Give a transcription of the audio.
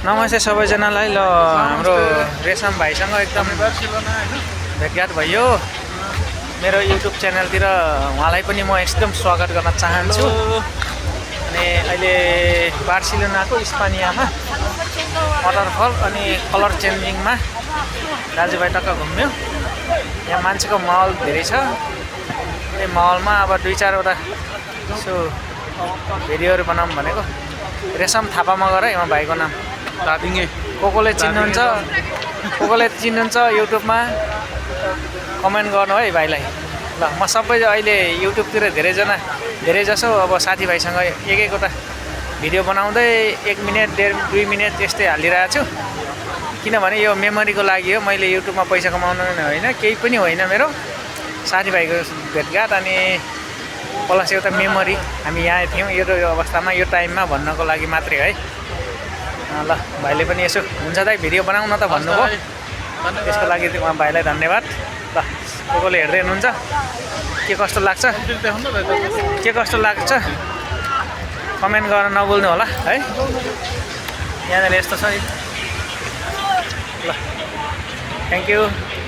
नमस्ते सबैजनालाई। ल हाम्रो रेशम भाइसँग एकदम भेटघाट भयो मेरो युट्युब च्यानलतिर। उहाँलाई पनि म एकदम स्वागत गर्न चाहन्छु। अनि अहिले बार्सिलोनाको स्पानियामा वाटरफल अनि कलर चेन्जिङमा दाजुभाइ टक्क घुम्यो। यहाँ मान्छेको माहौल धेरै छ। यो माहौलमा अब 2-4वटा यसो भिडियोहरू बनाऊँ भनेको। रेशम थापामा गएर यहाँ भाइको नाम दादिङे कोले चिन्नुहुन्छ युट्युबमा कमेन्ट गर्नु है भाइलाई। ल म सबै अहिले युट्युबतिर धेरै जसो अब साथीभाइसँग एक-एकवटा भिडियो बनाउँदै 1 मिनेट 1.5-2 मिनेट त्यस्तै हालिरहेको छु। किनभने यो मेमोरीको लागि हो। मैले युट्युबमा पैसा कमाउनु होइन, केही पनि होइन। मेरो साथीभाइको भेटघाट अनि प्लस एउटा मेमोरी। हामी यहाँ थियौँ यो अवस्थामा यो टाइममा भन्नको लागि मात्रै है। ल भाइले पनि यसो हुन्छ दाइ भिडियो बनाउन त भन्नुभयो, त्यसको लागि उहाँ भाइलाई धन्यवाद। ल कोले हेर्दै हुनुहुन्छ, के कस्तो लाग्छ कमेन्ट गर्न नभुल्नु होला है। यहाँनिर यस्तो छ। ल थ्याङ्क यू।